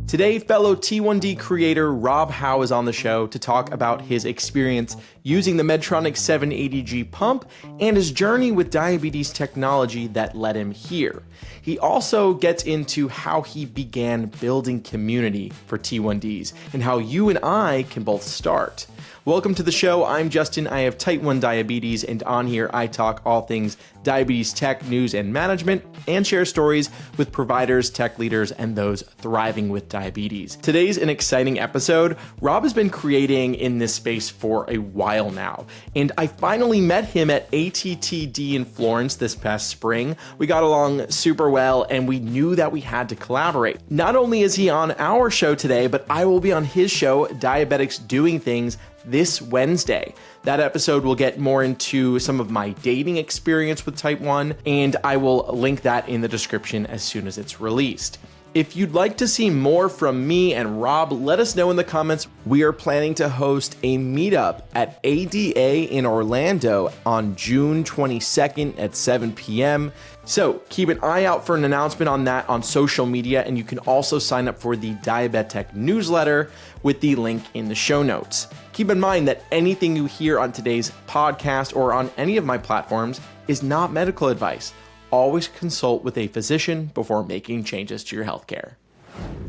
Today, fellow T1D creator Rob Howe is on the show to talk about his experience using the Medtronic 780G pump and his journey with diabetes technology that led him here. He also gets into how he began building community for T1Ds and how you and I can both start. Welcome to the show. I'm Justin. I have type 1 diabetes, and on here I talk all things diabetes tech, news, and management, and share stories with providers, tech leaders, and those thriving with diabetes. Today's an exciting episode. Rob has been creating in this space for a while now, and I finally met him at ATTD in Florence this past spring. We got along super well, and we knew that we had to collaborate. Not only is he on our show today, but I will be on his show, Diabetics Doing Things, this Wednesday. That episode will get more into some of my dating experience with type 1, and I will link that in the description as soon as it's released. If you'd like to see more from me and Rob, let us know in the comments. We are planning to host a meetup at ADA in Orlando on June 22nd at 7 p.m. So keep an eye out for an announcement on that on social media, and you can also sign up for the Diabetic newsletter with the link in the show notes. Keep in mind that anything you hear on today's podcast or on any of my platforms is not medical advice. Always consult with a physician before making changes to your healthcare.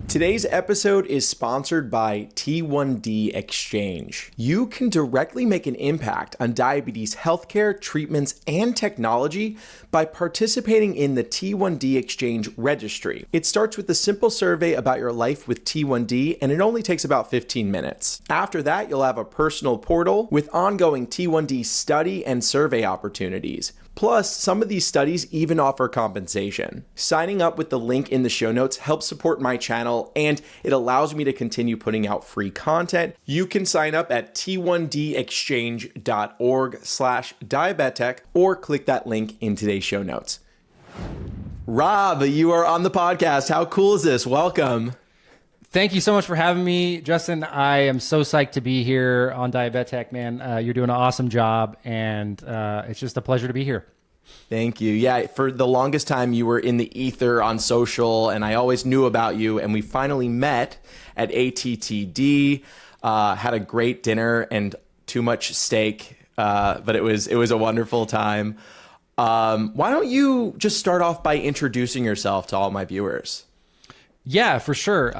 Today's episode is sponsored by T1D Exchange. You can directly make an impact on diabetes healthcare, treatments, and technology by participating in the T1D Exchange registry. It starts with a simple survey about your life with T1D, and it only takes about 15 minutes. After that, you'll have a personal portal with ongoing T1D study and survey opportunities. Plus, some of these studies even offer compensation. Signing up with the link in the show notes helps support my channel, and it allows me to continue putting out free content. You can sign up at t1dexchange.org/diabetic or click that link in today's show notes. Rob, you are on the podcast. How cool is this? Welcome. Thank you so much for having me, Justin. I am so psyched to be here on Diabetic, man. You're doing an awesome job, and it's just a pleasure to be here. Thank you. Yeah, for the longest time, you were in the ether on social, and I always knew about you, and we finally met at ATTD, had a great dinner and too much steak, but it was a wonderful time. Why don't you just start off by introducing yourself to all my viewers? Yeah, for sure.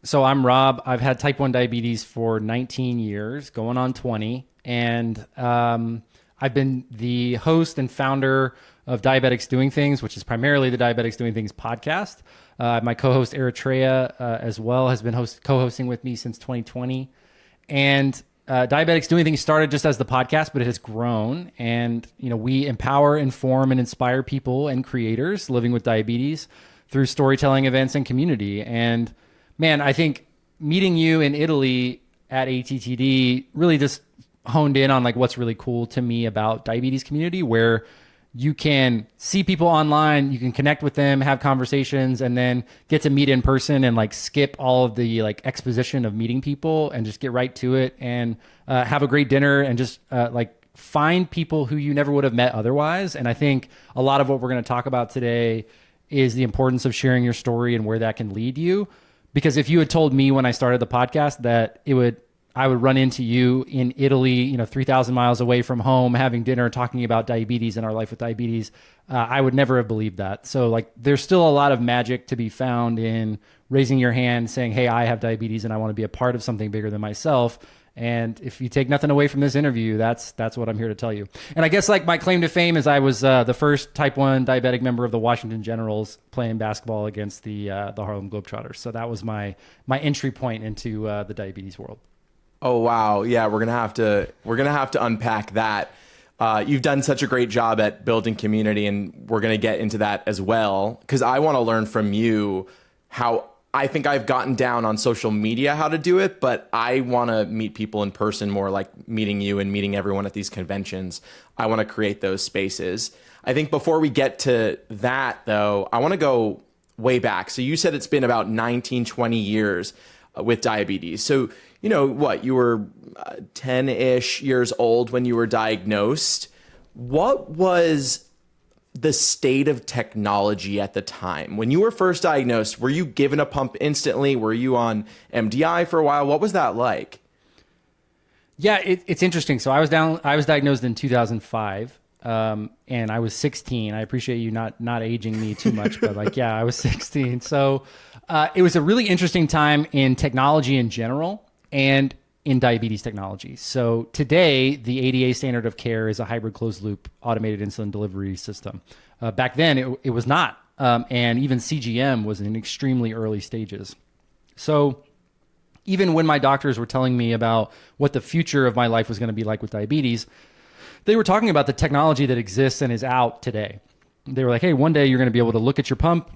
So I'm Rob. I've had type 1 diabetes for 19 years, going on 20. And I've been the host and founder of Diabetics Doing Things, which is primarily the Diabetics Doing Things podcast. My co-host Eritrea as well has been co-hosting with me since 2020. And Diabetics Doing Things started just as the podcast, but it has grown. And we empower, inform, and inspire people and creators living with diabetes through storytelling events and community. And man, I think meeting you in Italy at ATTD really just honed in on like what's really cool to me about diabetes community, where you can see people online, you can connect with them, have conversations, and then get to meet in person and like skip all of the like exposition of meeting people and just get right to it and have a great dinner and just like find people who you never would have met otherwise. And I think a lot of what we're going to talk about today is the importance of sharing your story and where that can lead you. Because if you had told me when I started the podcast that I would run into you in Italy, 3,000 miles away from home, having dinner, talking about diabetes and our life with diabetes, I would never have believed that. So like, there's still a lot of magic to be found in raising your hand, saying, hey, I have diabetes and I want to be a part of something bigger than myself. And if you take nothing away from this interview, that's what I'm here to tell you. And I guess like my claim to fame is I was the first type 1 diabetic member of the Washington Generals playing basketball against the Harlem Globetrotters. So that was my entry point into the diabetes world. Oh, wow. Yeah, we're gonna have to unpack that. You've done such a great job at building community, and we're gonna get into that as well, because I want to learn from you how I think I've gotten down on social media how to do it, but I want to meet people in person more, like meeting you and meeting everyone at these conventions. I want to create those spaces. I think before we get to that, though, I want to go way back. So you said it's been about 19, 20 years with diabetes. So, you were 10-ish years old when you were diagnosed. What was the state of technology at the time? When you were first diagnosed, were you given a pump instantly? Were you on MDI for a while? What was that like? Yeah, it's interesting. So I was diagnosed in 2005, and I was 16. I appreciate you not aging me too much, but like, yeah, I was 16. So it was a really interesting time in technology in general and in diabetes technology. So today, the ADA standard of care is a hybrid closed loop automated insulin delivery system. Back then, it was not. And even CGM was in extremely early stages. So even when my doctors were telling me about what the future of my life was going to be like with diabetes, they were talking about the technology that exists and is out today. They were like, hey, one day you're going to be able to look at your pump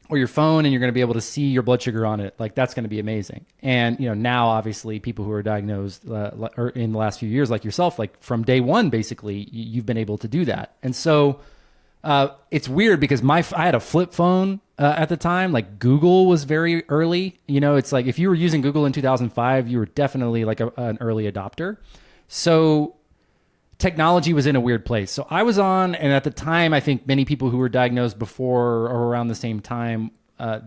or your phone and you're going to be able to see your blood sugar on it. Like, that's going to be amazing. And, now obviously people who are diagnosed or in the last few years, like yourself, like from day one, basically you've been able to do that. And so it's weird because I had a flip phone at the time. Like, Google was very early. It's like if you were using Google in 2005, you were definitely like an early adopter. So technology was in a weird place. So I was on, and at the time, I think many people who were diagnosed before or around the same time,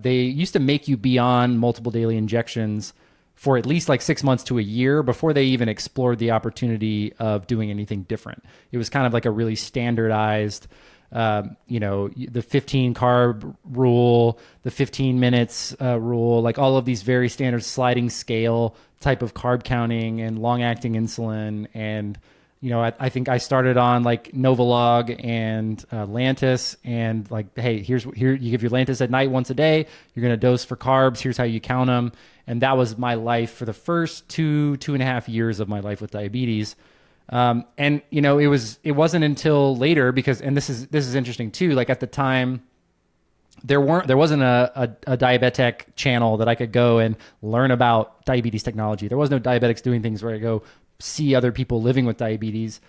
they used to make you be on multiple daily injections for at least like 6 months to a year before they even explored the opportunity of doing anything different. It was kind of like a really standardized, the 15 carb rule, the 15 minutes rule, like all of these very standard sliding scale type of carb counting and long acting insulin. And I think I started on like Novolog and Lantus, and like, hey, here you give your Lantus at night once a day. You're going to dose for carbs. Here's how you count them. And that was my life for the first 2.5 years of my life with diabetes. And it wasn't until later because, and this is interesting too. Like at the time, there wasn't a diabetic channel that I could go and learn about diabetes technology. There was no Diabetics Doing Things where I go see other people living with diabetes.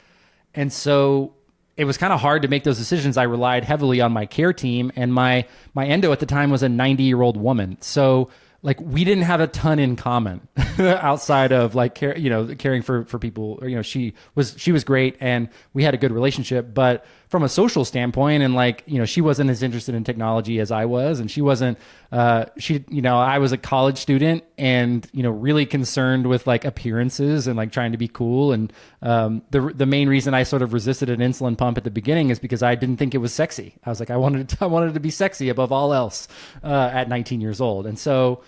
And so it was kind of hard to make those decisions. I relied heavily on my care team, and my endo at the time was a 90-year-old woman. So like we didn't have a ton in common outside of like caring for people. She was great and we had a good relationship, but from a social standpoint and like, she wasn't as interested in technology as I was, and she wasn't, I was a college student and, really concerned with like appearances and like trying to be cool. And, the main reason I sort of resisted an insulin pump at the beginning is because I didn't think it was sexy. I was like, I wanted to be sexy above all else, at 19 years old. And so,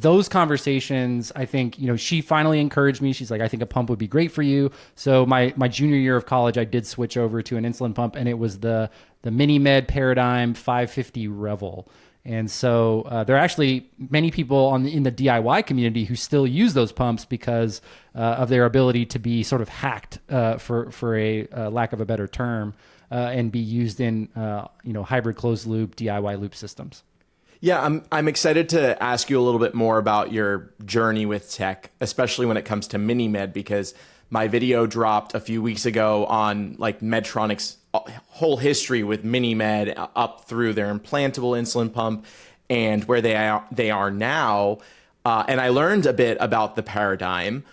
those conversations, I think, she finally encouraged me. She's like, I think a pump would be great for you. So my junior year of college, I did switch over to an insulin pump, and it was the MiniMed Paradigm 550 Revel. And so there are actually many people in the DIY community who still use those pumps because of their ability to be sort of hacked, for a lack of a better term, and be used in hybrid closed loop DIY loop systems. Yeah, I'm excited to ask you a little bit more about your journey with tech, especially when it comes to MiniMed, because my video dropped a few weeks ago on like Medtronic's whole history with MiniMed up through their implantable insulin pump and where they are now. And I learned a bit about the paradigm,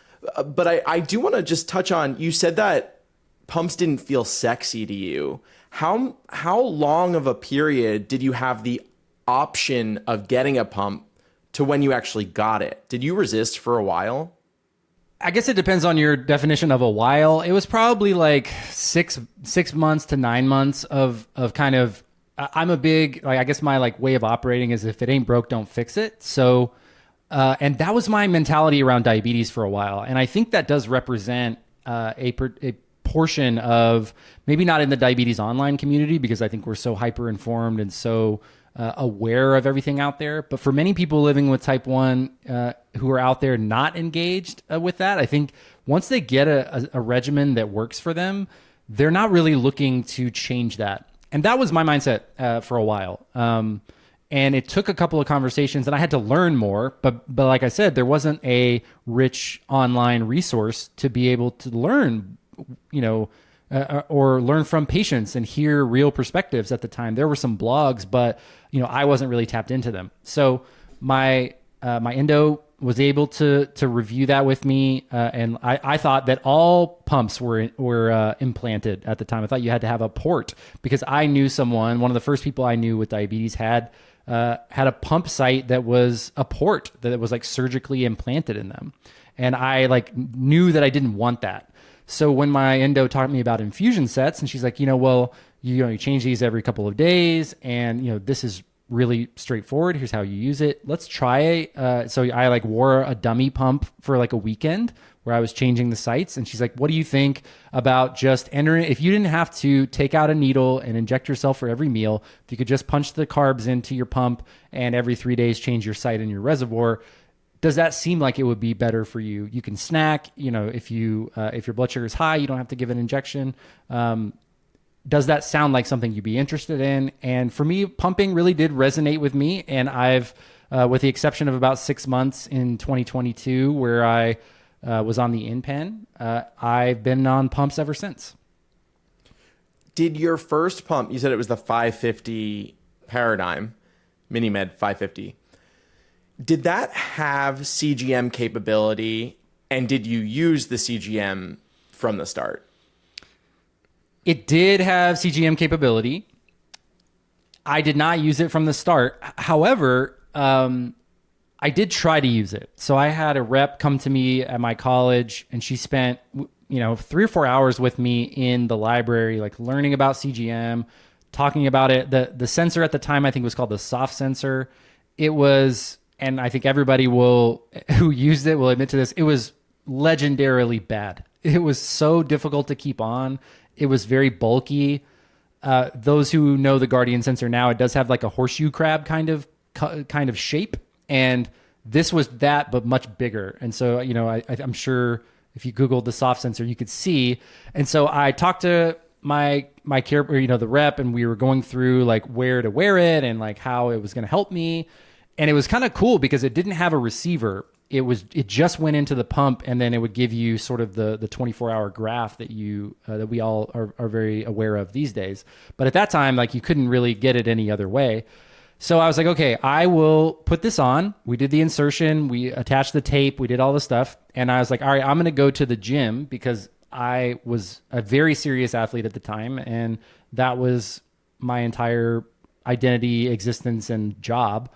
but I do want to just touch on, you said that pumps didn't feel sexy to you. How long of a period did you have the option of getting a pump to when you actually got it? Did you resist for a while? I guess it depends on your definition of a while. It was probably like 6 months to 9 months of kind of, I'm a big, like, I guess my like way of operating is if it ain't broke, don't fix it. So, and that was my mentality around diabetes for a while. And I think that does represent a portion of, maybe not in the diabetes online community, because I think we're so hyper informed and so aware of everything out there. But for many people living with type 1 who are out there not engaged with that, I think once they get a regimen that works for them, they're not really looking to change that. And that was my mindset for a while. And it took a couple of conversations and I had to learn more. But like I said, there wasn't a rich online resource to be able to learn, or learn from patients and hear real perspectives at the time. There were some blogs, but I wasn't really tapped into them. So my endo was able to review that with me, and I thought that all pumps were implanted at the time. I thought you had to have a port, because I knew one of the first people I knew with diabetes had a pump site that was a port that was like surgically implanted in them, and I like knew that I didn't want that. So when my endo taught me about infusion sets, and she's like, well, you change these every couple of days, and this is really straightforward. Here's how you use it. Let's try it. So I like wore a dummy pump for like a weekend where I was changing the sites. And she's like, what do you think about just entering? If you didn't have to take out a needle and inject yourself for every meal, if you could just punch the carbs into your pump and every 3 days change your site and your reservoir, does that seem like it would be better for you? You can snack, if your blood sugar is high, you don't have to give an injection. Does that sound like something you'd be interested in? And for me, pumping really did resonate with me. And I've, with the exception of about 6 months in 2022, where I was on the InPen, I've been on pumps ever since. Did your first pump, you said it was the 550 Paradigm, MiniMed 550. Did that have CGM capability? And did you use the CGM from the start? It did have CGM capability. I did not use it from the start. However, I did try to use it. So I had a rep come to me at my college, and she spent 3 or 4 hours with me in the library, like learning about CGM, talking about it. The sensor at the time, I think, was called the soft sensor. It was, and I think everybody who used it will admit to this, it was legendarily bad. It was so difficult to keep on. It was very bulky. Those who know the Guardian sensor now, it does have like a horseshoe crab kind of shape, and this was that, but much bigger. And so, I'm sure if you Googled the soft sensor, you could see. And so I talked to my care, the rep, and we were going through like where to wear it and like how it was going to help me. And it was kind of cool because it didn't have a receiver. It just went into the pump, and then it would give you sort of the 24-hour graph that that we all are very aware of these days. But at that time, like, you couldn't really get it any other way. So I was like, okay, I will put this on. We did the insertion, we attached the tape, we did all the stuff. And I was like, all right, I'm going to go to the gym, because I was a very serious athlete at the time. And that was my entire identity, existence, and job.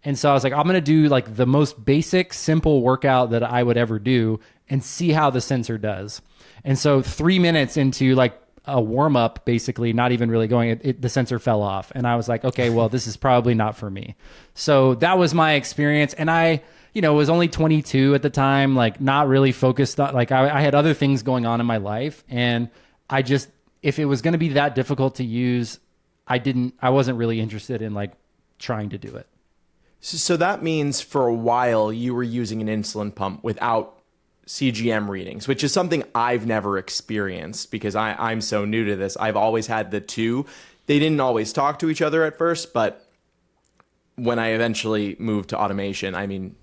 And so I was like, I'm going to do like the most basic, simple workout that I would ever do and see how the sensor does. And so 3 minutes into like a warm up, basically not even really going, the sensor fell off. And I was like, okay, well, this is probably not for me. So that was my experience. And I, was only 22 at the time, like not really focused on, like I had other things going on in my life. And if it was going to be that difficult to use, I wasn't really interested in like trying to do it. So that means for a while you were using an insulin pump without CGM readings, which is something I've never experienced because I'm so new to this. I've always had the two. They didn't always talk to each other at first, but when I eventually moved to automation, I mean,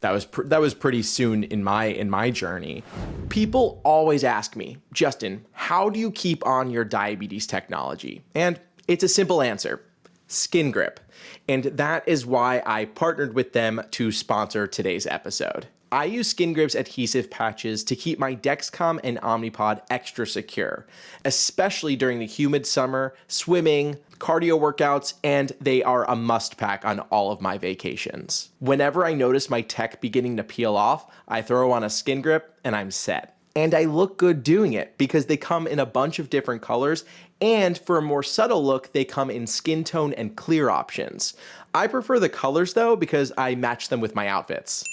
that was pretty soon in my journey. People always ask me, Justin, how do you keep on your diabetes technology? And it's a simple answer: Skin Grip. And that is why I partnered with them to sponsor today's episode. I use Skin Grip's adhesive patches to keep my Dexcom and Omnipod extra secure, especially during the humid summer, swimming, cardio workouts, and they are a must pack on all of my vacations. Whenever I notice my tech beginning to peel off, I throw on a Skin Grip and I'm set. And I look good doing it because they come in a bunch of different colors, and for a more subtle look, they come in skin tone and clear options. I prefer the colors though because I match them with my outfits.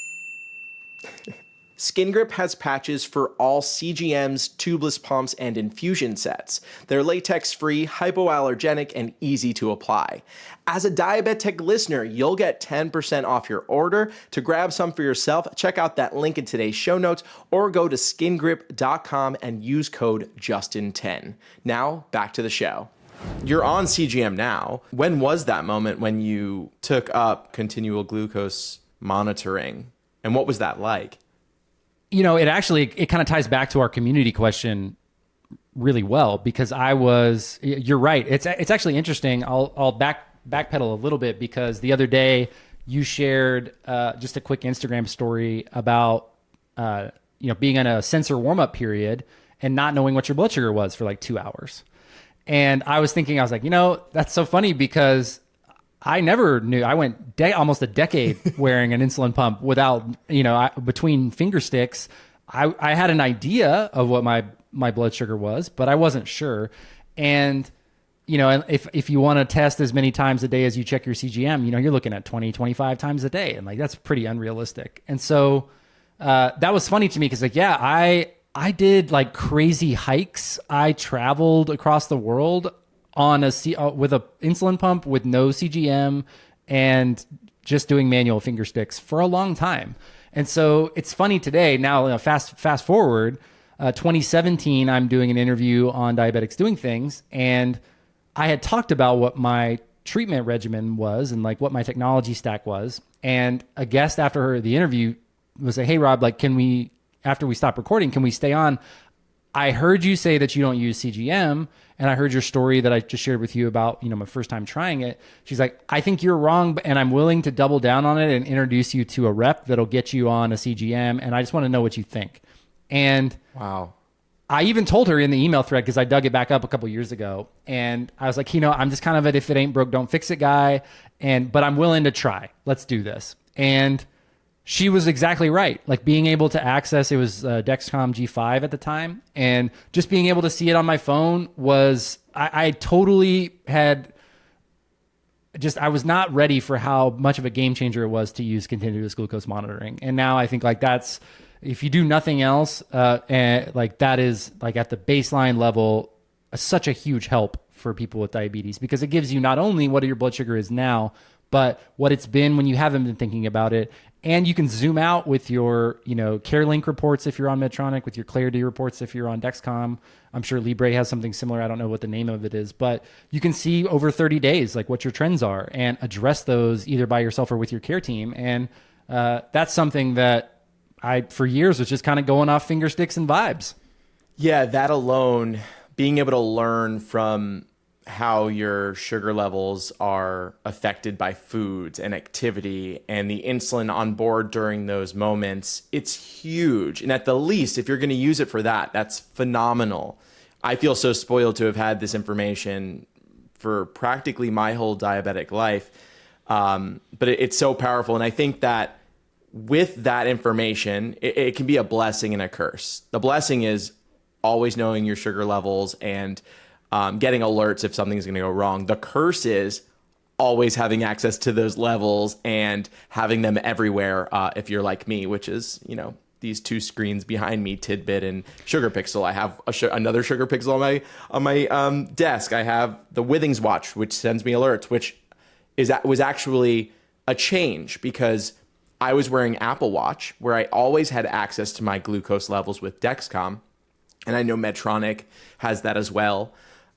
Skin Grip has patches for all CGMs, tubeless pumps, and infusion sets. They're latex-free, hypoallergenic, and easy to apply. As a Diabetic listener, you'll get 10% off your order. To grab some for yourself, check out that link in today's show notes or go to skingrip.com and use code JUSTIN10. Now, back to the show. You're on CGM now. When was that moment when you took up continual glucose monitoring? And what was that like? It kind of ties back to our community question really well, because you're right. It's actually interesting. I'll backpedal a little bit, because the other day, you shared just a quick Instagram story about being on a sensor warm-up period and not knowing what your blood sugar was for like 2 hours. And I was thinking, I was like, that's so funny because I never knew. I went almost a decade wearing an insulin pump without, between finger sticks. I had an idea of what my blood sugar was, but I wasn't sure. And, if you want to test as many times a day as you check your CGM, you're looking at 20, 25 times a day. And like, that's pretty unrealistic. And so that was funny to me because I did like crazy hikes. I traveled across the world on with a insulin pump with no CGM and just doing manual finger sticks for a long time. And so it's funny today. Now, fast forward, 2017, I'm doing an interview on Diabetics Doing Things, and I had talked about what my treatment regimen was and like what my technology stack was. And a guest after the interview was like, "Hey, Rob, like, after we stop recording, can we stay on? I heard you say that you don't use CGM, and I heard your story that I just shared with you about, my first time trying it." She's like, "I think you're wrong, and I'm willing to double down on it and introduce you to a rep that'll get you on a CGM, and I just want to know what you think." And wow. I even told her in the email thread, because I dug it back up a couple years ago, and I was like, I'm just kind of if it ain't broke, don't fix it guy, but I'm willing to try. Let's do this. And she was exactly right. Like being able to access, it was Dexcom G5 at the time, and just being able to see it on my phone was, I totally had I was not ready for how much of a game changer it was to use continuous glucose monitoring. And now I think like that's, if you do nothing else, and like that is like at the baseline level, such a huge help for people with diabetes, because it gives you not only what your blood sugar is now, but what it's been when you haven't been thinking about it. And you can zoom out with your, CareLink reports if you're on Medtronic, with your Clarity reports if you're on Dexcom. I'm sure Libre has something similar. I don't know what the name of it is, but you can see over 30 days like what your trends are and address those either by yourself or with your care team. And that's something that I, for years, was just kind of going off finger sticks and vibes. Yeah, that alone, being able to learn from how your sugar levels are affected by foods and activity and the insulin on board during those moments, it's huge. And at the least, if you're going to use it for that, that's phenomenal. I feel so spoiled to have had this information for practically my whole diabetic life. But it's so powerful. And I think that with that information, it can be a blessing and a curse. The blessing is always knowing your sugar levels and getting alerts if something's going to go wrong. The curse is always having access to those levels and having them everywhere. If you're like me, which is, these two screens behind me, Tidbit and Sugar Pixel. I have another Sugar Pixel on my desk. I have the Withings watch, which sends me alerts, which was actually a change because I was wearing Apple Watch, where I always had access to my glucose levels with Dexcom, and I know Medtronic has that as well.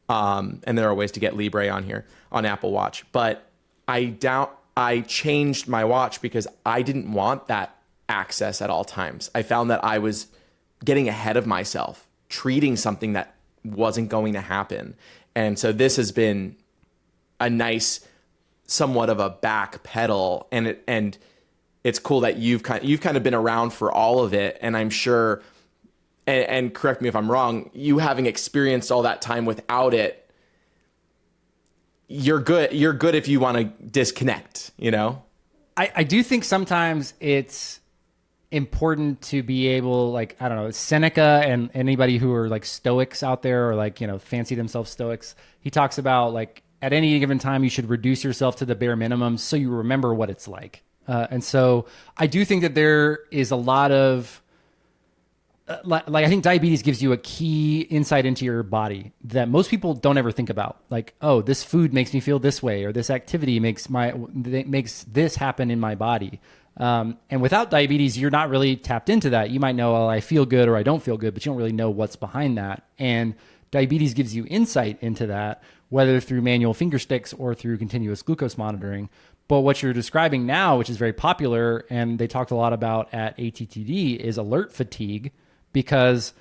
And there are ways to get Libre on here on Apple Watch, but I changed my watch because I didn't want that access at all times. I found that I was getting ahead of myself, treating something that wasn't going to happen. And so this has been a nice, somewhat of a back pedal. And it's cool that you've kind of been around for all of it. And I'm sure, and correct me if I'm wrong, you having experienced all that time without it, you're good if you want to disconnect, I do think sometimes it's important to be able, like, I don't know, Seneca and anybody who are like stoics out there or like, fancy themselves stoics. He talks about like at any given time, you should reduce yourself to the bare minimum so you remember what it's like. And so I do think that there is a lot of, I think diabetes gives you a key insight into your body that most people don't ever think about. Like, oh, this food makes me feel this way, or this activity makes this happen in my body. And without diabetes, you're not really tapped into that. You might know, oh, I feel good or I don't feel good, but you don't really know what's behind that. And diabetes gives you insight into that, whether through manual finger sticks or through continuous glucose monitoring. But what you're describing now, which is very popular, and they talked a lot about at ATTD, is alert fatigue. Because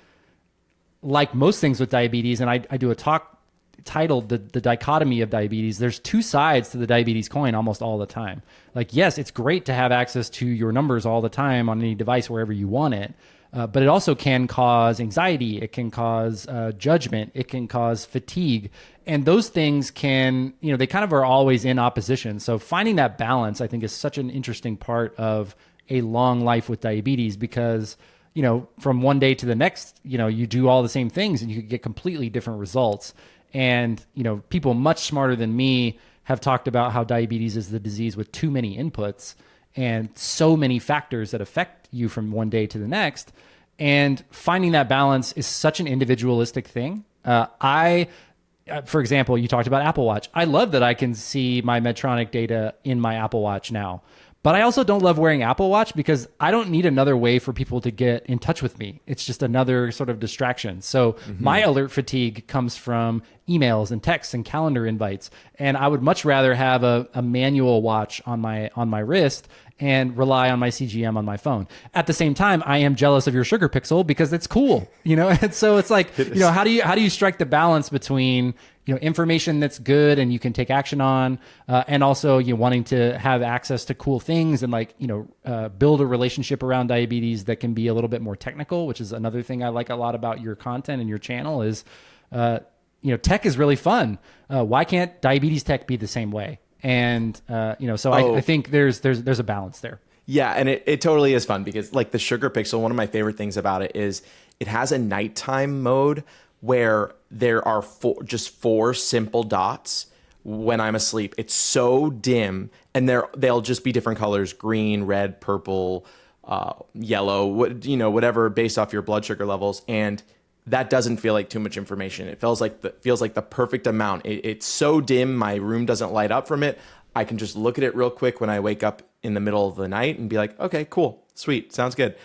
like most things with diabetes, and I do a talk titled the dichotomy of diabetes. There's two sides to the diabetes coin almost all the time. Like, yes, it's great to have access to your numbers all the time on any device wherever you want it. But it also can cause anxiety. It can cause judgment. It can cause fatigue. And those things can, they kind of are always in opposition. So finding that balance, I think, is such an interesting part of a long life with diabetes because, from one day to the next, you do all the same things and you could get completely different results. And, people much smarter than me have talked about how diabetes is the disease with too many inputs and so many factors that affect you from one day to the next. And finding that balance is such an individualistic thing. For example, you talked about Apple Watch. I love that I can see my Medtronic data in my Apple Watch now. But I also don't love wearing Apple Watch because I don't need another way for people to get in touch with me. It's just another sort of distraction. So my alert fatigue comes from emails and texts and calendar invites. And I would much rather have a manual watch on my wrist and rely on my CGM on my phone. At the same time, I am jealous of your Sugar Pixel because it's cool, And so it's like, how do you strike the balance between information that's good and you can take action on, and also wanting to have access to cool things and build a relationship around diabetes that can be a little bit more technical, which is another thing I like a lot about your content and your channel is, tech is really fun. Why can't diabetes tech be the same way? And, I think there's a balance there. Yeah. And it totally is fun because like the Sugar Pixel, one of my favorite things about it is it has a nighttime mode where there are four simple dots when I'm asleep. It's so dim and they'll just be different colors, green, red, purple, yellow, whatever based off your blood sugar levels. And that doesn't feel like too much information. It feels like the perfect amount. It's so dim, my room doesn't light up from it. I can just look at it real quick when I wake up in the middle of the night and be like, okay, cool, sweet, sounds good.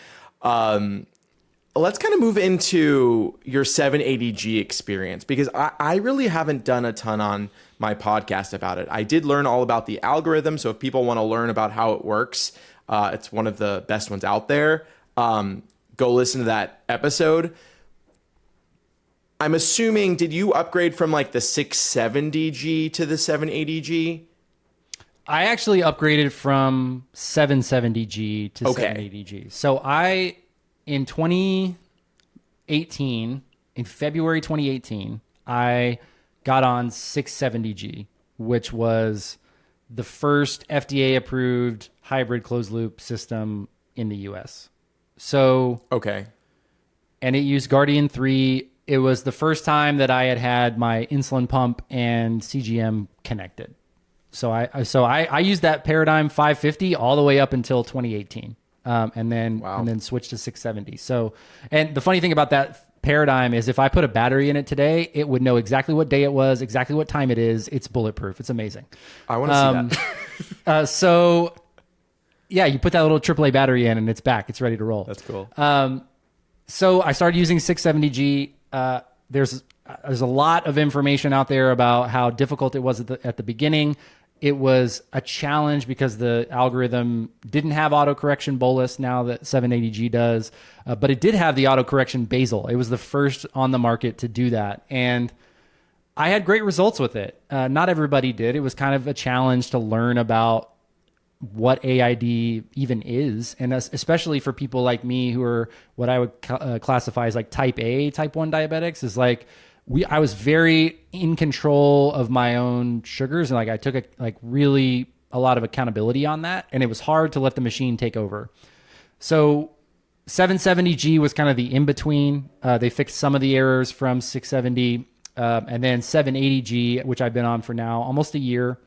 Let's kind of move into your 780G experience because I really haven't done a ton on my podcast about it. I did learn all about the algorithm. So if people want to learn about how it works, it's one of the best ones out there. Go listen to that episode. I'm assuming, did you upgrade from like the 670G to the 780G? I actually upgraded from 770G to 780G. So in 2018, in February 2018, I got on 670G, which was the first FDA approved hybrid closed loop system in the US. So, and it used Guardian 3. It was the first time that I had my insulin pump and CGM connected. So I used that Paradigm 550 all the way up until 2018. And then switched to 670. So, and the funny thing about that Paradigm is if I put a battery in it today, it would know exactly what day it was, exactly what time it is. It's bulletproof. It's amazing. I want to see that. So yeah, you put that little AAA battery in and it's back. It's ready to roll. That's cool. So I started using 670G. There's a lot of information out there about how difficult it was at the beginning. It was a challenge because the algorithm didn't have autocorrection bolus now that 780G does, but it did have the autocorrection basal. It was the first on the market to do that. And I had great results with it. Not everybody did. It was kind of a challenge to learn about what AID even is. And especially for people like me who are what I would classify as like type A, type 1 diabetics is like, I was very in control of my own sugars and I took really a lot of accountability on that. And it was hard to let the machine take over. So 770G was kind of the in-between. They fixed some of the errors from 670 and then 780G, which I've been on for now almost a year,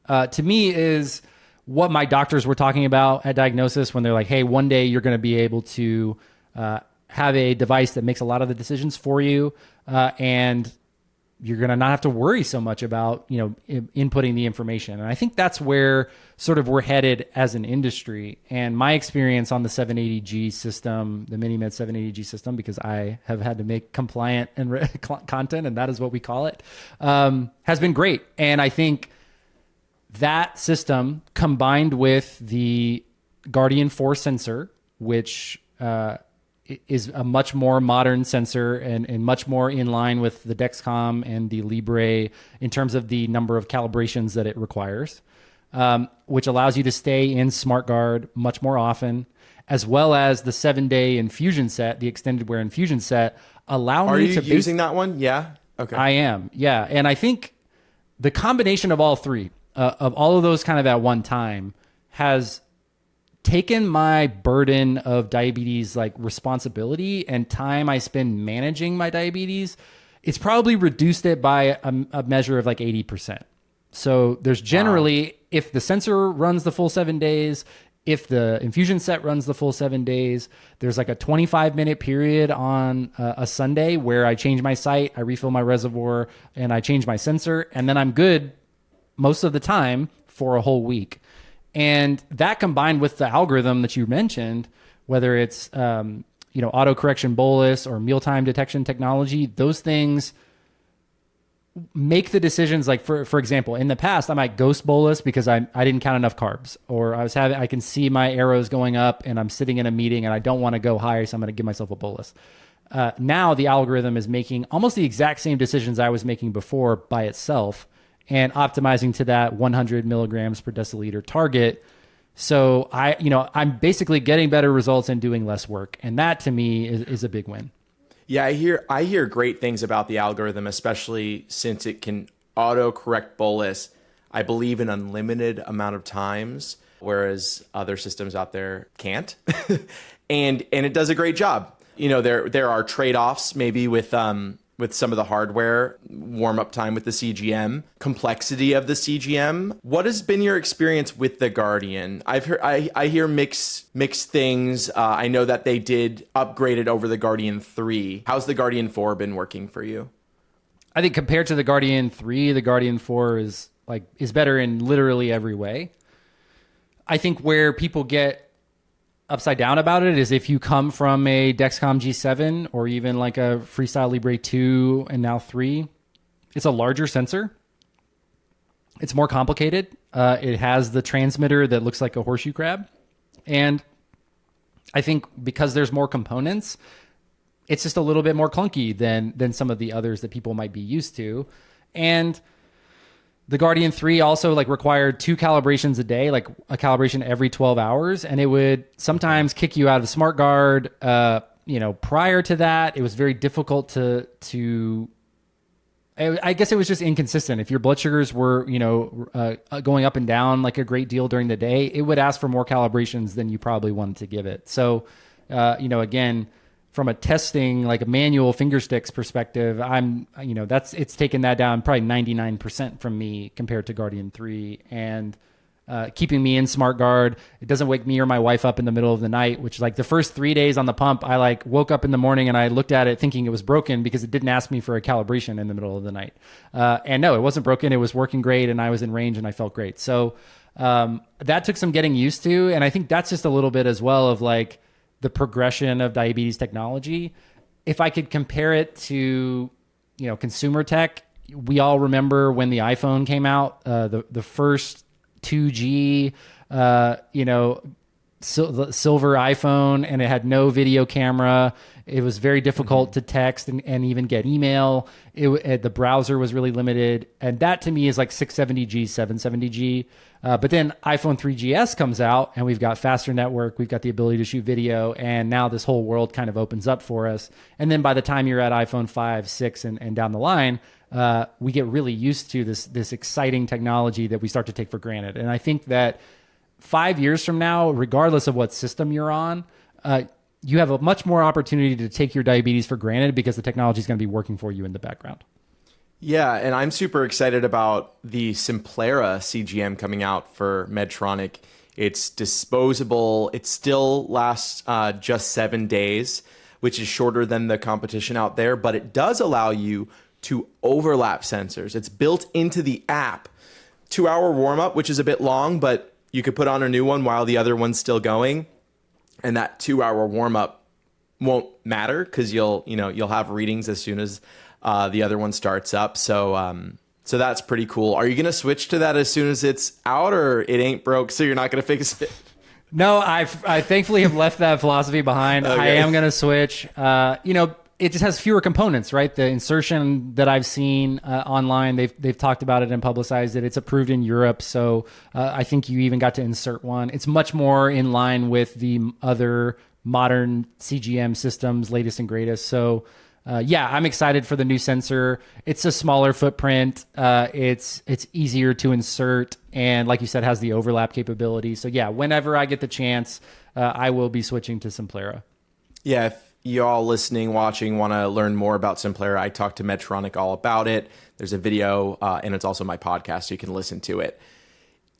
to me is what my doctors were talking about at diagnosis when they're like, hey, one day you're going to be able to have a device that makes a lot of the decisions for you, and you're going to not have to worry so much about, inputting the information. And I think that's where sort of we're headed as an industry. And my experience on the 780G system, the MiniMed 780G system, because I have had to make compliant and content, and that is what we call it, has been great. And I think that system combined with the Guardian 4 sensor, which is a much more modern sensor and much more in line with the Dexcom and the Libre in terms of the number of calibrations that it requires, which allows you to stay in SmartGuard much more often, as well as the 7-day infusion set, the extended wear infusion set. Are you using that one? Yeah. Okay. I am. Yeah. And I think the combination of all three, of all of those kind of at one time, has taken my burden of diabetes, like responsibility and time I spend managing my diabetes. It's probably reduced it by a measure of like 80%. So there's generally, if the sensor runs the full 7 days, if the infusion set runs the full 7 days, there's like a 25-minute period on a Sunday where I change my site, I refill my reservoir, and I change my sensor, and then I'm good most of the time for a whole week. And that combined with the algorithm that you mentioned, whether it's auto correction bolus or mealtime detection technology, those things make the decisions. Like for example, in the past, I might ghost bolus because I didn't count enough carbs, or I can see my arrows going up and I'm sitting in a meeting and I don't want to go higher, so I'm going to give myself a bolus. Now the algorithm is making almost the exact same decisions I was making before by itself, and optimizing to that 100 milligrams per deciliter target. So I'm basically getting better results and doing less work. And that to me is a big win. Yeah, I hear great things about the algorithm, especially since it can auto correct bolus, I believe, an unlimited amount of times, whereas other systems out there can't. and it does a great job. There are trade-offs maybe with some of the hardware, warm-up time with the CGM, complexity of the CGM. What has been your experience with the Guardian? I hear mixed things. I know that they did upgrade it over the Guardian 3. How's the Guardian 4 been working for you? I think compared to the Guardian 3, the Guardian 4 is better in literally every way. I think where people get upside down about it is if you come from a Dexcom G7 or even like a Freestyle Libre 2 and now 3, it's a larger sensor. It's more complicated. It has the transmitter that looks like a horseshoe crab. And I think because there's more components, it's just a little bit more clunky than some of the others that people might be used to. And the Guardian 3 also required 2 calibrations a day, like a calibration every 12 hours. And it would sometimes kick you out of SmartGuard. Prior to that, it was very difficult I guess it was just inconsistent. If your blood sugars were, going up and down like a great deal during the day, it would ask for more calibrations than you probably wanted to give it. So, again, from a testing, like a manual finger sticks perspective, it's taken that down probably 99% from me compared to Guardian 3, and keeping me in SmartGuard. It doesn't wake me or my wife up in the middle of the night, which the first 3 days on the pump, I woke up in the morning and I looked at it thinking it was broken because it didn't ask me for a calibration in the middle of the night. And no, it wasn't broken. It was working great and I was in range and I felt great. So that took some getting used to. And I think that's just a little bit as well of the progression of diabetes technology. If I could compare it to, consumer tech, we all remember when the iPhone came out, the first 2G, silver iPhone, and it had no video camera. It was very difficult to text and even get email. The browser was really limited. And that to me is like 670G, 770G. But then iPhone 3GS comes out and we've got faster network. We've got the ability to shoot video. And now this whole world kind of opens up for us. And then by the time you're at iPhone 5, 6, and down the line, we get really used to this exciting technology that we start to take for granted. And I think that 5 years from now, regardless of what system you're on, you have a much more opportunity to take your diabetes for granted because the technology is going to be working for you in the background. Yeah, and I'm super excited about the Simplera CGM coming out for Medtronic. It's disposable. It still lasts just 7 days, which is shorter than the competition out there, but it does allow you to overlap sensors. It's built into the app. 2-hour warm-up, which is a bit long, but you could put on a new one while the other one's still going. And that 2-hour warm-up won't matter because you'll have readings as soon as the other one starts up. So that's pretty cool. Are you going to switch to that as soon as it's out, or it ain't broke, so you're not going to fix it? No, I thankfully have left that philosophy behind. Okay. I am going to switch. It just has fewer components, right? The insertion that I've seen online, they've talked about it and publicized it. It's approved in Europe, so I think you even got to insert one. It's much more in line with the other modern CGM systems, latest and greatest. So yeah, I'm excited for the new sensor. It's a smaller footprint. It's easier to insert, and like you said, has the overlap capability. So yeah, whenever I get the chance, I will be switching to Simplera. Yeah, if y'all listening, watching, want to learn more about Simplera, I talked to Medtronic all about it. There's a video, and it's also my podcast, so you can listen to it.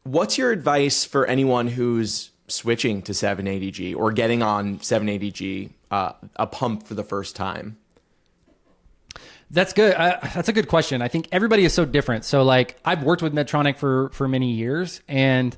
What's your advice for anyone who's switching to 780G or getting on 780G, a pump for the first time? That's good. That's a good question. I think everybody is so different. So like I've worked with Medtronic for many years, and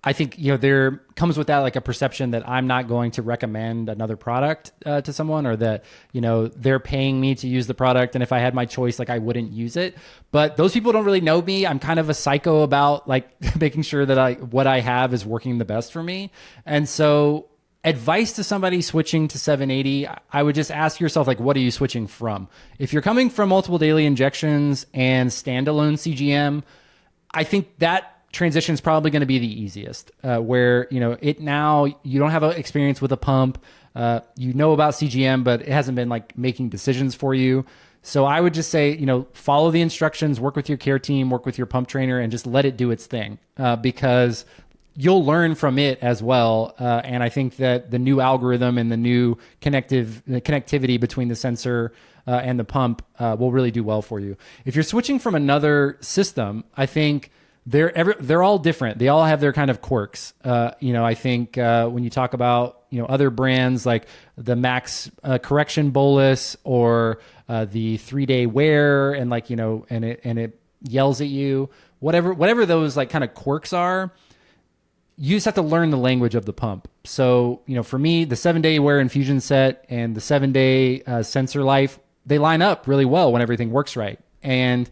I think, there comes with that like a perception that I'm not going to recommend another product to someone, or that, they're paying me to use the product, and if I had my choice, like I wouldn't use it. But those people don't really know me. I'm kind of a psycho about like making sure that what I have is working the best for me. And so advice to somebody switching to 780, I would just ask yourself, like, what are you switching from? If you're coming from multiple daily injections and standalone CGM, I think that transition is probably going to be the easiest, where, now you don't have an experience with a pump, about CGM, but it hasn't been like making decisions for you. So I would just say, follow the instructions, work with your care team, work with your pump trainer, and just let it do its thing, because you'll learn from it as well. And I think that the new algorithm and the new connectivity between the sensor and the pump will really do well for you. If you're switching from another system, I think they're all different. They all have their kind of quirks. I think when you talk about other brands like the Max Correction Bolus, or the 3-day wear, and like and it yells at you, whatever those like kind of quirks are, you just have to learn the language of the pump. So for me, the 7-day wear infusion set and the 7-day sensor life, they line up really well when everything works right. And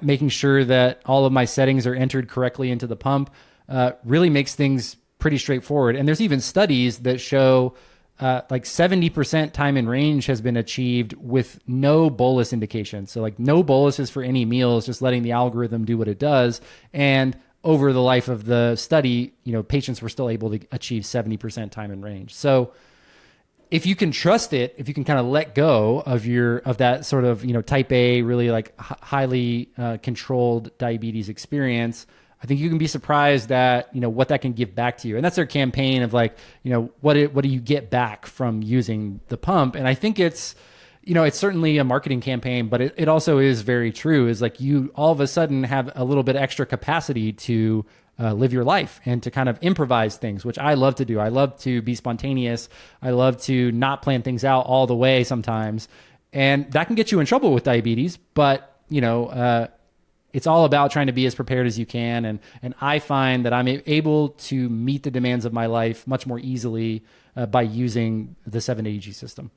making sure that all of my settings are entered correctly into the pump really makes things pretty straightforward. And there's even studies that show like 70% time in range has been achieved with no bolus indication. So like no boluses for any meals, just letting the algorithm do what it does. And over the life of the study, patients were still able to achieve 70% time in range. So if you can trust it, if you can kind of let go of that sort of, type A, really like highly controlled diabetes experience, I think you can be surprised at, what that can give back to you. And that's their campaign of like, what do you get back from using the pump? And I think it's certainly a marketing campaign, but it also is very true, is like you all of a sudden have a little bit extra capacity to live your life and to kind of improvise things, which I love to do. I love to be spontaneous. I love to not plan things out all the way sometimes. And that can get you in trouble with diabetes, but it's all about trying to be as prepared as you can. And I find that I'm able to meet the demands of my life much more easily by using the 780G system.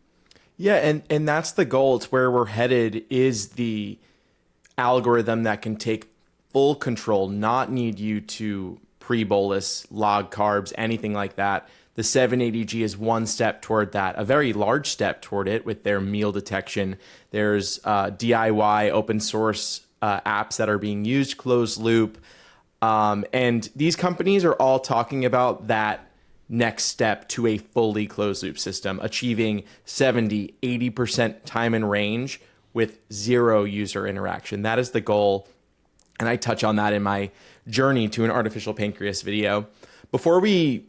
Yeah, and that's the goal. It's where we're headed, is the algorithm that can take full control, not need you to pre-bolus, log carbs, anything like that. The 780G is one step toward that, a very large step toward it with their meal detection. There's DIY open source apps that are being used closed loop. And these companies are all talking about that next step to a fully closed loop system, achieving 70, 80% time in range with zero user interaction. That is the goal. And I touch on that in my journey to an artificial pancreas video. Before we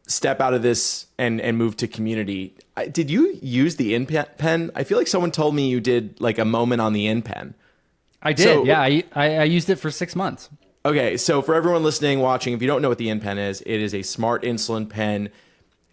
step out of this and move to community, did you use the InPen? I feel like someone told me you did like a moment on the InPen. I did. Yeah. I used it for 6 months. Okay. So for everyone listening, watching, if you don't know what the InPen is, it is a smart insulin pen.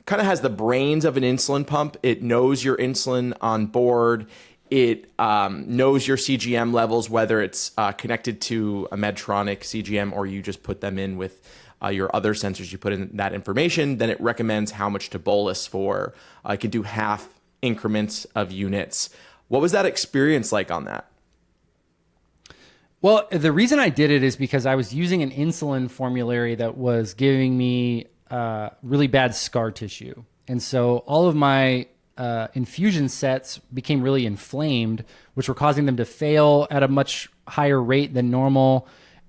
Kind of has the brains of an insulin pump. It knows your insulin on board. It knows your CGM levels, whether it's connected to a Medtronic CGM or you just put them in with your other sensors. You put in that information, then it recommends how much to bolus for. It can do half increments of units. What was that experience like on that? Well, the reason I did it is because I was using an insulin formulary that was giving me really bad scar tissue. And so all of my infusion sets became really inflamed, which were causing them to fail at a much higher rate than normal.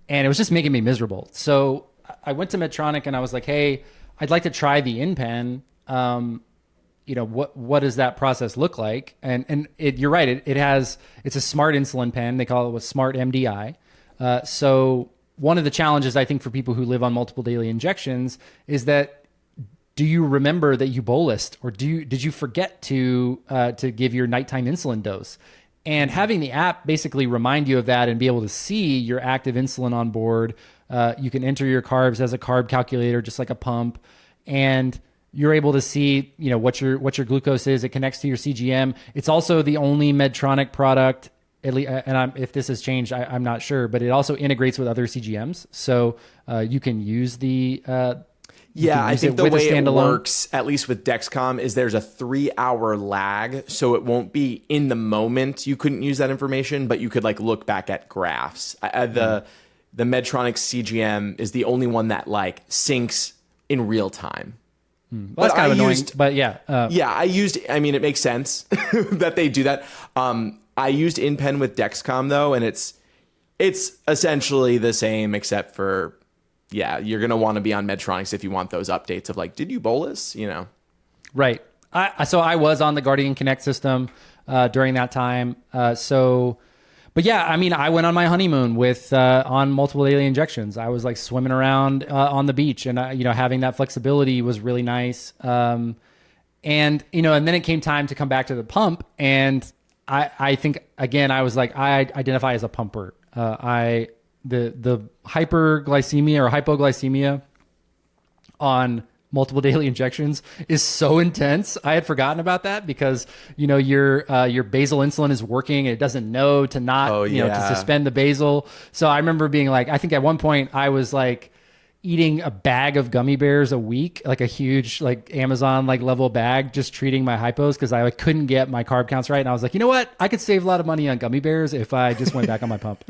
And it was just making me miserable. So I went to Medtronic and I was like, hey, I'd like to try the InPen. What does that process look like? And you're right. It's a smart insulin pen. They call it a smart MDI. So one of the challenges I think for people who live on multiple daily injections is that, do you remember that you bolused, or did you forget to give your nighttime insulin dose? And having the app basically remind you of that and be able to see your active insulin on board. You can enter your carbs as a carb calculator, just like a pump, and you're able to see, what your glucose is. It connects to your CGM. It's also the only Medtronic product, at least, and if this has changed, I'm not sure, but it also integrates with other CGMs, so you can use the. I think the way it works, at least with Dexcom, is there's a 3-hour lag, so it won't be in the moment. You couldn't use that information, but you could look back at graphs. The Medtronic CGM is the only one that syncs in real time. Well, that's kind of annoying, but yeah. I mean, it makes sense that they do that. I used InPen with Dexcom though, and it's essentially the same except for, you're going to want to be on Medtronics if you want those updates of did you bolus, Right. So I was on the Guardian Connect system during that time. But yeah, I mean, I went on my honeymoon with on multiple daily injections. I was swimming around on the beach, and having that flexibility was really nice. And then it came time to come back to the pump, and I think again I was I identify as a pumper. The hyperglycemia or hypoglycemia on multiple daily injections is so intense. I had forgotten about that because, your basal insulin is working and it doesn't know to not, to suspend the basal. So I remember being I think at one point I was eating a bag of gummy bears a week, a huge, Amazon, level bag, just treating my hypos because I couldn't get my carb counts right. And I was like, you know what? I could save a lot of money on gummy bears if I just went back on my pump.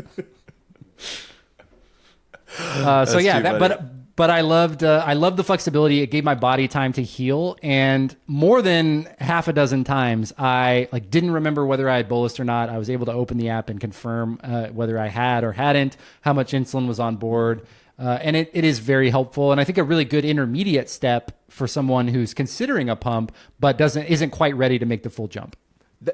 But I loved the flexibility. It gave my body time to heal, and more than half a dozen times I didn't remember whether I had bolused or not. I was able to open the app and confirm whether I had or hadn't, how much insulin was on board, and it is very helpful. And I think a really good intermediate step for someone who's considering a pump but isn't quite ready to make the full jump.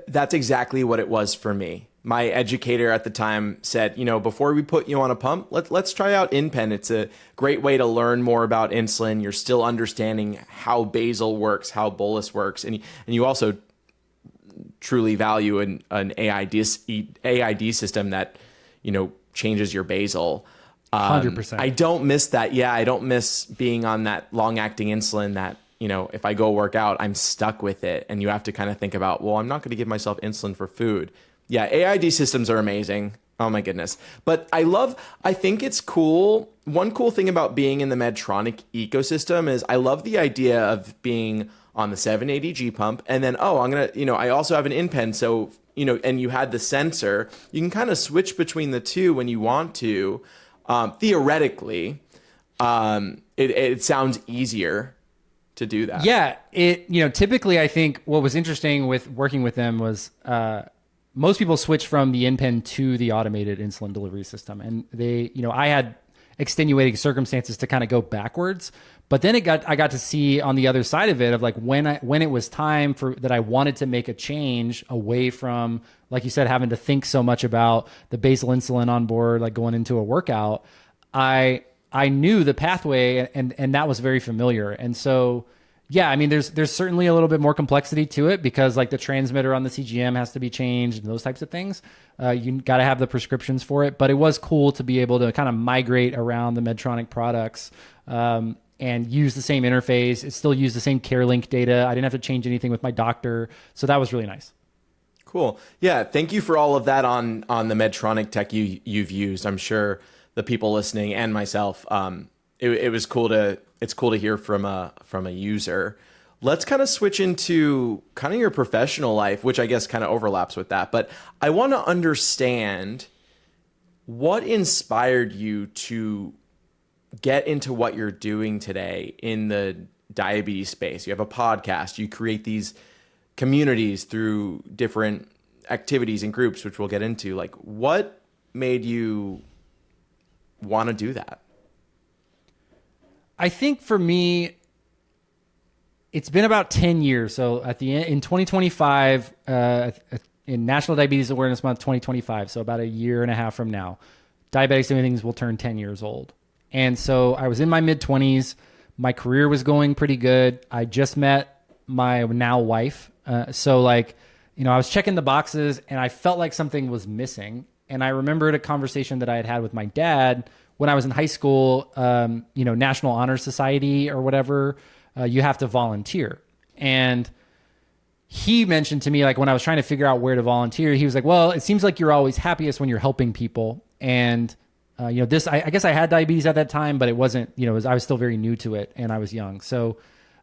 That's exactly what it was for me. My educator at the time said, before we put you on a pump, let's try out InPen. It's a great way to learn more about insulin. You're still understanding how basal works, how bolus works, and you also truly value an AID system that changes your basal. 100%. I don't miss that. Yeah, I don't miss being on that long-acting insulin that. If I go work out, I'm stuck with it. And you have to kind of think about, well, I'm not going to give myself insulin for food. Yeah, AID systems are amazing. Oh my goodness. But I think it's cool. One cool thing about being in the Medtronic ecosystem is I love the idea of being on the 780G pump. And then, I also have an InPen. So, and you had the sensor. You can kind of switch between the two when you want to. Theoretically, it sounds easier to do that. Yeah, typically I think what was interesting with working with them was most people switch from the InPen to the automated insulin delivery system, and I had extenuating circumstances to kind of go backwards. But then I got to see on the other side of it of when it was time that I wanted to make a change away from, like you said, having to think so much about the basal insulin on board, going into a workout. I knew the pathway, and that was very familiar. And so, yeah, I mean, there's certainly a little bit more complexity to it because the transmitter on the CGM has to be changed and those types of things. You got to have the prescriptions for it, but it was cool to be able to kind of migrate around the Medtronic products and use the same interface. It still used the same CareLink data. I didn't have to change anything with my doctor. So that was really nice. Cool. Yeah. Thank you for all of that on the Medtronic tech you've used. I'm sure the people listening and myself, it's cool to hear from a user. Let's kind of switch into kind of your professional life, which I guess kind of overlaps with that. But I want to understand what inspired you to get into what you're doing today in the diabetes space. You have a podcast, you create these communities through different activities and groups, which we'll get into. Like, what made you want to do that? I think for me, it's been about 10 years. So at the end, in 2025, in National Diabetes Awareness Month 2025, so about a year and a half from now, Diabetic Doing Things will turn 10 years old. And so I was in my mid-20s. My career was going pretty good. I just met my now wife. So like, you know, I was checking the boxes and I felt like something was missing. And I remembered a conversation that I had had with my dad when I was in high school. You know, National Honor Society or whatever, you have to volunteer. And he mentioned to me, like, when I was trying to figure out where to volunteer, he was like, well, it seems like you're always happiest when you're helping people. And, you know, I guess I had diabetes at that time, but it wasn't, you know, I was still very new to it and I was young. So,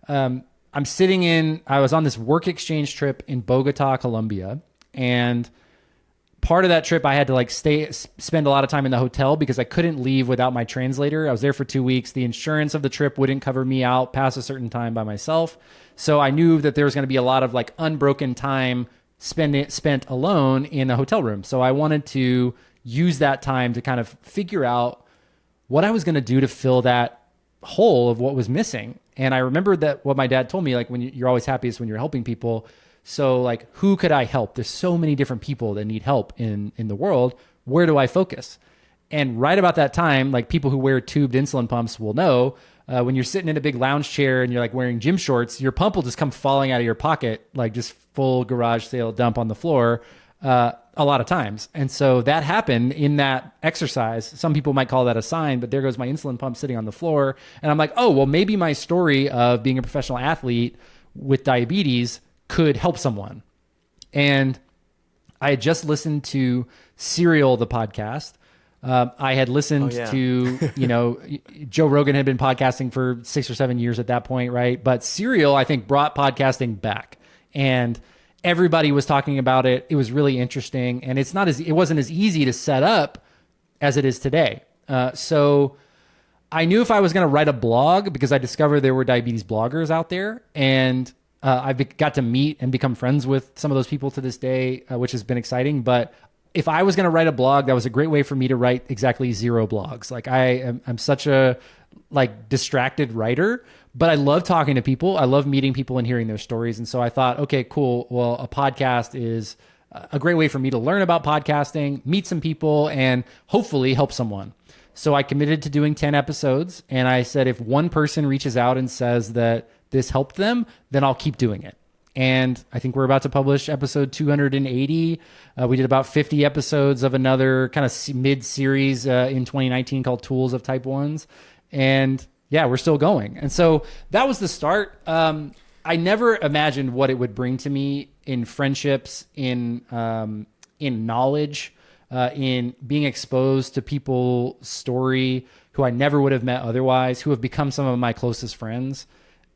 I was on this work exchange trip in Bogota, Colombia. And part of that trip, I had to like spend a lot of time in the hotel because I couldn't leave without my translator. I was there for 2 weeks. The insurance of the trip wouldn't cover me out past a certain time by myself. So I knew that there was going to be a lot of like unbroken time spent alone in a hotel room. So I wanted to use that time to kind of figure out what I was going to do to fill that hole of what was missing. And I remembered that what my dad told me, like, when you're always happiest when you're helping people. So like, who could I help? There's so many different people that need help in the world. Where do I focus? And right about that time, like, people who wear tubed insulin pumps will know, when you're sitting in a big lounge chair and you're like wearing gym shorts, your pump will just come falling out of your pocket, like just full garage sale dump on the floor, a lot of times. And so that happened in that exercise. Some people might call that a sign, but there goes my insulin pump sitting on the floor. And I'm like, oh, well, maybe my story of being a professional athlete with diabetes could help someone. And I had just listened to Serial, the podcast. I had listened to, you know, Joe Rogan had been podcasting for 6 or 7 years at that point, right? But Serial, I think, brought podcasting back. And everybody was talking about it. It was really interesting. And it wasn't as easy to set up as it is today. So I knew if I was going to write a blog, because I discovered there were diabetes bloggers out there, and I got to meet and become friends with some of those people to this day, which has been exciting. But if I was going to write a blog, that was a great way for me to write exactly 0 blogs. Like, I'm such a like distracted writer, but I love talking to people. I love meeting people and hearing their stories. And so I thought, okay, cool. Well, a podcast is a great way for me to learn about podcasting, meet some people, and hopefully help someone. So I committed to doing 10 episodes. And I said, if one person reaches out and says that this helped them, then I'll keep doing it. And I think we're about to publish episode 280. We did about 50 episodes of another kind of mid-series in 2019 called Tools of Type 1s. And yeah, we're still going. And so that was the start. I never imagined what it would bring to me in friendships, in knowledge, in being exposed to people's story who I never would have met otherwise, who have become some of my closest friends.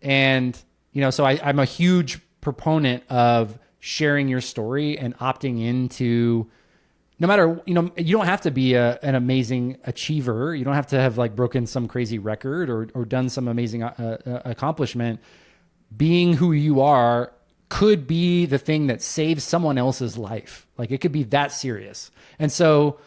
And, you know, so I'm a huge proponent of sharing your story and opting into, no matter, you know, you don't have to be an amazing achiever. You don't have to have like broken some crazy record or done some amazing accomplishment. Being who you are could be the thing that saves someone else's life. Like, it could be that serious. And so,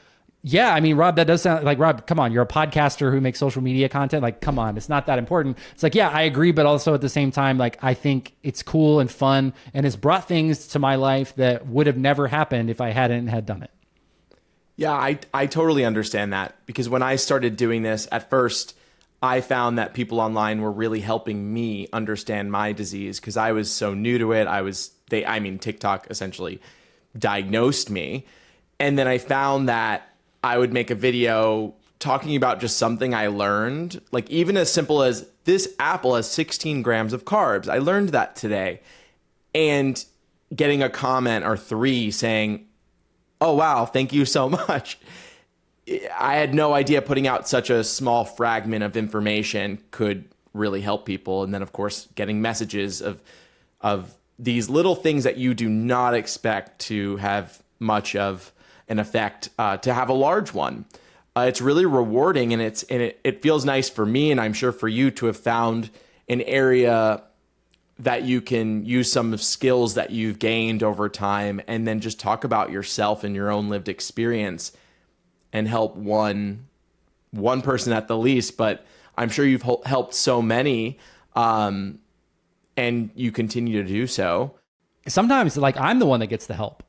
yeah, I mean, Rob, that does sound like, Rob, come on, you're a podcaster who makes social media content. Like, come on, it's not that important. It's like, yeah, I agree. But also at the same time, like, I think it's cool and fun and it's brought things to my life that would have never happened if I hadn't had done it. Yeah, I totally understand that, because when I started doing this at first, I found that people online were really helping me understand my disease because I was so new to it. TikTok essentially diagnosed me. And then I found that I would make a video talking about just something I learned, like even as simple as this apple has 16 grams of carbs. I learned that today. And getting a comment or 3 saying, oh, wow, thank you so much. I had no idea putting out such a small fragment of information could really help people. And then, of course, getting messages of these little things that you do not expect to have much of an effect, to have a large one. it's really rewarding, and it feels nice for me, and I'm sure for you, to have found an area that you can use some of skills that you've gained over time, and then just talk about yourself and your own lived experience and help one person at the least. But I'm sure you've helped so many, and you continue to do so. Sometimes, like, I'm the one that gets the help.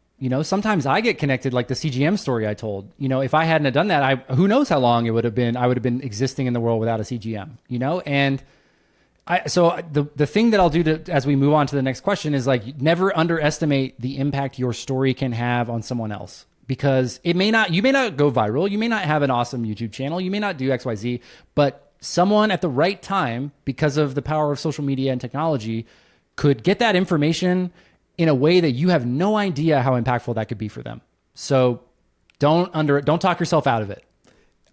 Sometimes I get connected, like the CGM story I told. If I hadn't have done that, who knows how long it would have been. I would have been existing in the world without a CGM. And so the thing that I'll do as we move on to the next question is, like, never underestimate the impact your story can have on someone else, because you may not go viral. You may not have an awesome YouTube channel. You may not do XYZ, but someone at the right time, because of the power of social media and technology, could get that information in a way that you have no idea how impactful that could be for them. So don't talk yourself out of it.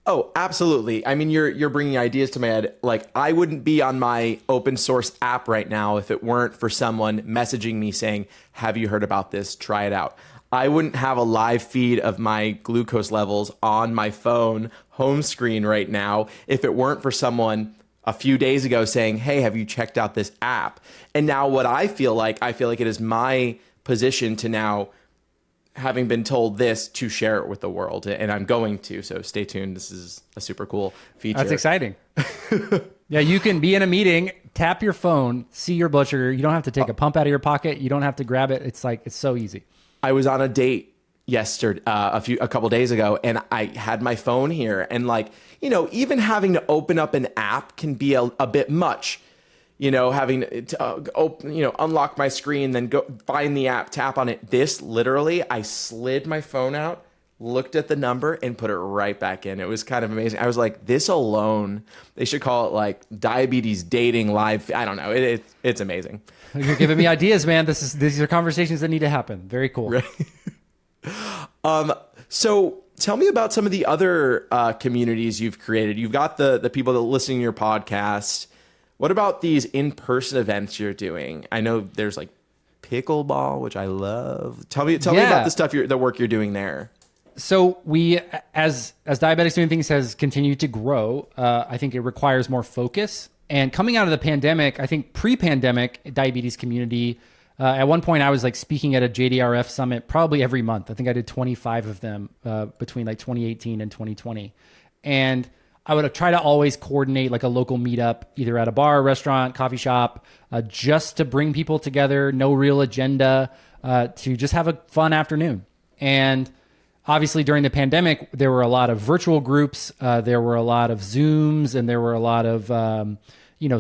Oh, absolutely. I mean, you're bringing ideas to my head. Like, I wouldn't be on my open source app right now if it weren't for someone messaging me saying, have you heard about this? Try it out. I wouldn't have a live feed of my glucose levels on my phone home screen right now if it weren't for someone a few days ago saying, hey, have you checked out this app? And now what I feel like it is my position to now, having been told this, to share it with the world. And I'm going to, so stay tuned. This is a super cool feature. That's exciting. Yeah, you can be in a meeting, tap your phone, see your blood sugar. You don't have to take a pump out of your pocket. You don't have to grab it. It's so easy. I was on a date yesterday, a couple days ago, and I had my phone here, and even having to open up an app can be a bit much. Having to unlock my screen, then go find the app, tap on it. This, literally, I slid my phone out, looked at the number, and put it right back in. It was kind of amazing. I was like, this alone, they should call it like diabetes dating live. I don't know. It's amazing. You're giving me ideas, man. These are conversations that need to happen. Very cool. Right. So tell me about some of the other communities you've created. You've got the people that are listening to your podcast. What about these in-person events you're doing? I know there's like pickleball, which I love. Tell me about the work you're doing there. So we, as Diabetics Doing Things has continued to grow, I think it requires more focus. And coming out of the pandemic, I think pre-pandemic diabetes community, at one point I was like speaking at a JDRF summit probably every month. I think I did 25 of them between like 2018 and 2020. And I would try to always coordinate like a local meetup, either at a bar, restaurant, coffee shop, just to bring people together, no real agenda, to just have a fun afternoon. And obviously during the pandemic, there were a lot of virtual groups, there were a lot of Zooms, and there were a lot of,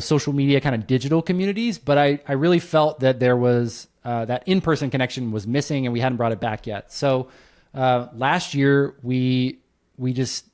social media kind of digital communities. But I really felt that there was that in-person connection was missing, and we hadn't brought it back yet. So last year we just,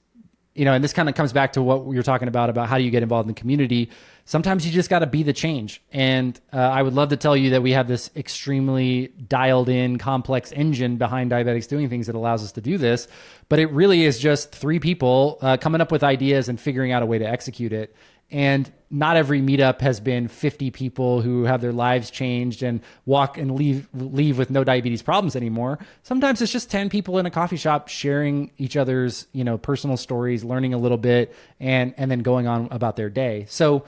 and this kind of comes back to what we were talking about how do you get involved in the community. Sometimes you just got to be the change. And I would love to tell you that we have this extremely dialed in complex engine behind Diabetics Doing Things that allows us to do this. But it really is just three people coming up with ideas and figuring out a way to execute it. And not every meetup has been 50 people who have their lives changed and walk and leave with no diabetes problems anymore. Sometimes it's just 10 people in a coffee shop sharing each other's, personal stories, learning a little bit, and then going on about their day. So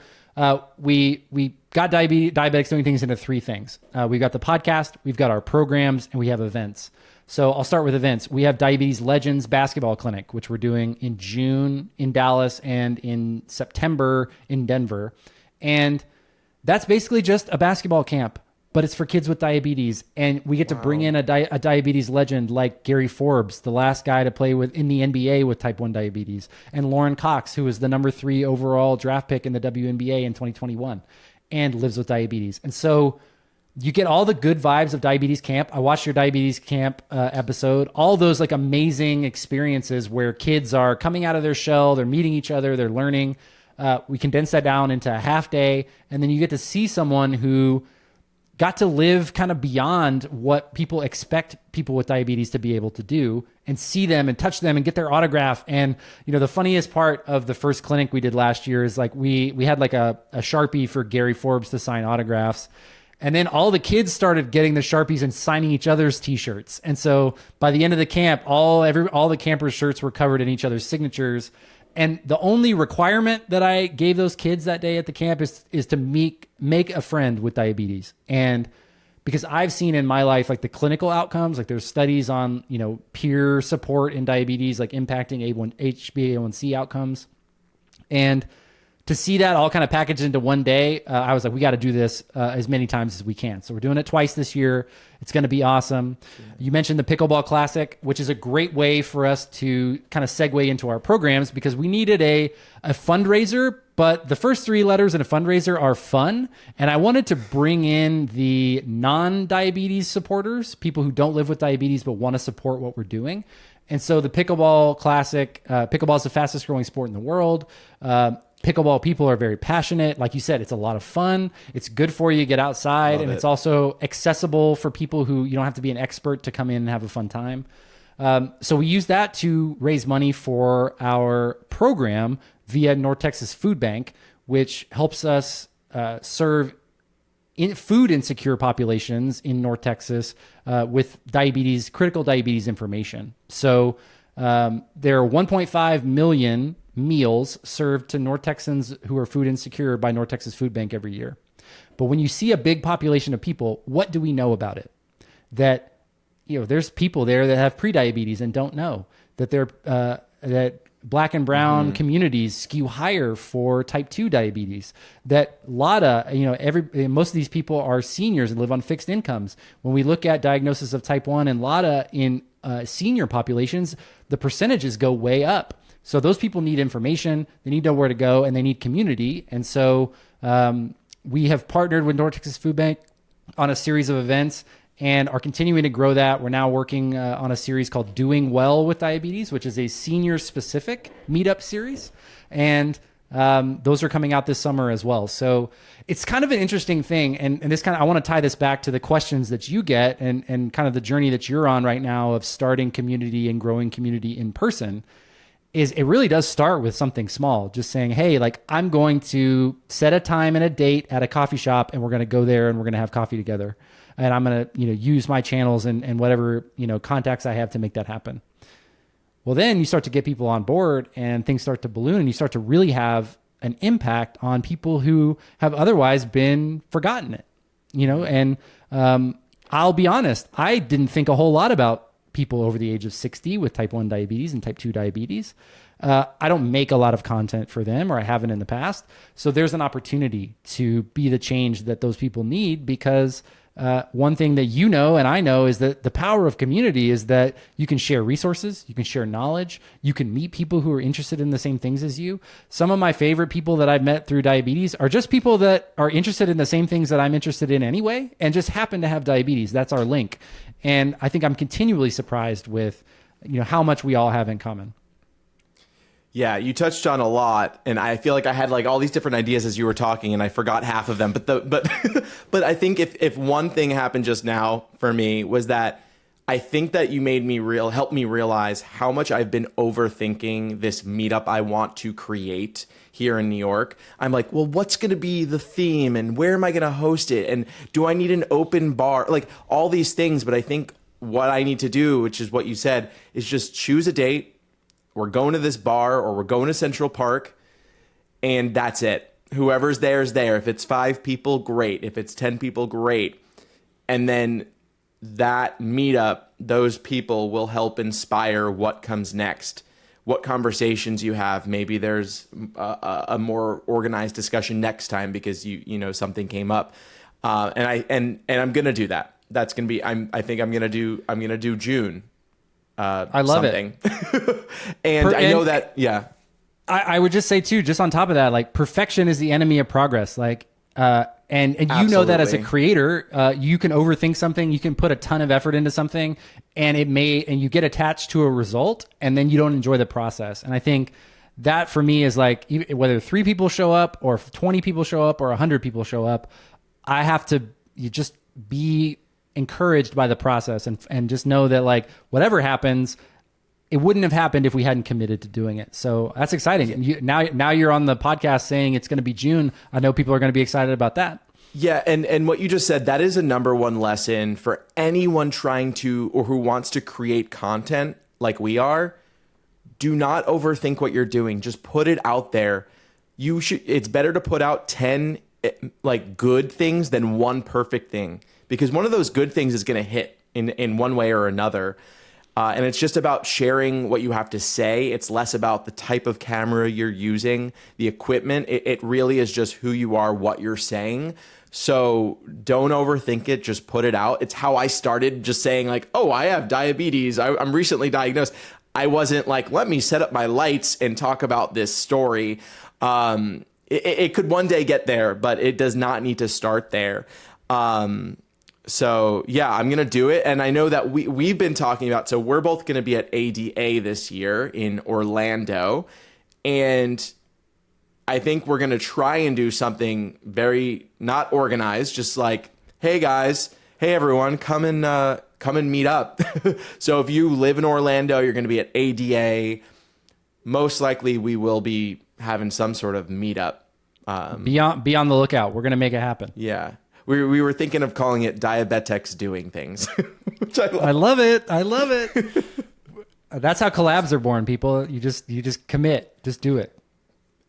we got Diabetics Doing Things into three things. We've got the podcast, we've got our programs, and we have events. So I'll start with events. We have Diabetes Legends Basketball Clinic, which we're doing in June in Dallas and in September in Denver. And that's basically just a basketball camp, but it's for kids with diabetes. And we get to bring in a diabetes legend like Gary Forbes, the last guy to play in the NBA with type 1 diabetes, and Lauren Cox, who was the number 3 overall draft pick in the WNBA in 2021 and lives with diabetes. And so you get all the good vibes of diabetes camp. I watched your diabetes camp episode, all those like amazing experiences where kids are coming out of their shell, they're meeting each other, they're learning. We condense that down into a half day. And then you get to see someone who got to live kind of beyond what people expect people with diabetes to be able to do, and see them and touch them and get their autograph. And, the funniest part of the first clinic we did last year is like we had like a Sharpie for Gary Forbes to sign autographs. And then all the kids started getting the Sharpies and signing each other's t-shirts. And so by the end of the camp, all the campers' shirts were covered in each other's signatures. And the only requirement that I gave those kids that day at the camp is to make a friend with diabetes. And because I've seen in my life, like the clinical outcomes, like there's studies on, peer support in diabetes, like impacting HbA1c outcomes. And to see that all kind of packaged into one day, I was like, we got to do this as many times as we can. So we're doing it twice this year. It's going to be awesome. You mentioned the Pickleball Classic, which is a great way for us to kind of segue into our programs, because we needed a fundraiser, but the first three letters in a fundraiser are fun. And I wanted to bring in the non-diabetes supporters, people who don't live with diabetes but want to support what we're doing. And so the Pickleball Classic, pickleball is the fastest growing sport in the world. Pickleball people are very passionate. Like you said, it's a lot of fun. It's good for you to get outside. It's also accessible for people who you don't have to be an expert to come in and have a fun time. So we use that to raise money for our program via North Texas Food Bank, which helps us serve food insecure populations in North Texas with critical diabetes information. So there are 1.5 million meals served to North Texans who are food insecure by North Texas Food Bank every year. But when you see a big population of people, what do we know about it? That there's people there that have prediabetes and don't know that that Black and brown communities skew higher for type 2 diabetes. That LADA, most of these people are seniors and live on fixed incomes. When we look at diagnosis of type 1 and LADA in senior populations, the percentages go way up. So those people need information, they need to know where to go, and they need community. And so we have partnered with North Texas Food Bank on a series of events and are continuing to grow that. We're now working on a series called Doing Well with Diabetes, which is a senior-specific meetup series. And those are coming out this summer as well. So it's kind of an interesting thing. And this I want to tie this back to the questions that you get and kind of the journey that you're on right now of starting community and growing community in person. Is it really does start with something small, just saying, hey, like I'm going to set a time and a date at a coffee shop and we're going to go there and we're going to have coffee together. And I'm going to, use my channels and whatever, contacts I have to make that happen. Well, then you start to get people on board and things start to balloon and you start to really have an impact on people who have otherwise been forgotten and I'll be honest, I didn't think a whole lot about people over the age of 60 with type 1 diabetes and type 2 diabetes. I don't make a lot of content for them, or I haven't in the past. So there's an opportunity to be the change that those people need, because one thing that and I know is that the power of community is that you can share resources, you can share knowledge, you can meet people who are interested in the same things as you. Some of my favorite people that I've met through diabetes are just people that are interested in the same things that I'm interested in anyway, and just happen to have diabetes. That's our link. And I think I'm continually surprised with, how much we all have in common. Yeah, you touched on a lot, and I feel like I had like all these different ideas as you were talking, and I forgot half of them. But I think if one thing happened just now for me was that I think that you helped me realize how much I've been overthinking this meetup I want to create here in New York. I'm like, well, what's going to be the theme, and where am I going to host it, and do I need an open bar? Like all these things. But I think what I need to do, which is what you said, is just choose a date. We're going to this bar, or we're going to Central Park, and that's it. Whoever's there is there. If it's 5 people, great. If it's 10 people, great. And then that meetup, those people will help inspire what comes next, what conversations you have. Maybe there's a more organized discussion next time because something came up. And I'm gonna do that. That's gonna be. I think I'm gonna do June. I love something. It. And I know that. Yeah. I would just say too, just on top of that, like perfection is the enemy of progress. Like, and Absolutely. Know that as a creator, you can overthink something, you can put a ton of effort into something, and you get attached to a result, and then you don't enjoy the process. And I think that for me is like, whether 3 people show up, or 20 people show up, or 100 people show up, I have to just be encouraged by the process and just know that like whatever happens, it wouldn't have happened if we hadn't committed to doing it. So that's exciting. Yeah. Now you're on the podcast saying it's going to be June. I know people are going to be excited about that. Yeah, and what you just said, that is a number one lesson for anyone trying to or who wants to create content like we are. Do not overthink what you're doing. Just put it out there. It's better to put out 10 like good things than one perfect thing, because one of those good things is going to hit in one way or another. And it's just about sharing what you have to say. It's less about the type of camera you're using, the equipment. It really is just who you are, what you're saying. So don't overthink it. Just put it out. It's how I started, just saying like, oh, I have diabetes. I'm recently diagnosed. I wasn't like, let me set up my lights and talk about this story. It could one day get there, but it does not need to start there. So yeah, I'm going to do it. And I know that we've been talking about, so we're both going to be at ADA this year in Orlando. And I think we're going to try and do something very not organized, just like, hey guys, hey everyone, come and meet up. So if you live in Orlando, you're going to be at ADA. Most likely we will be having some sort of meetup. Be on the lookout. We're going to make it happen. Yeah. We were thinking of calling it Diabetics Doing Things, which I love it. I love it. That's how collabs are born, people. You just commit. Just do it.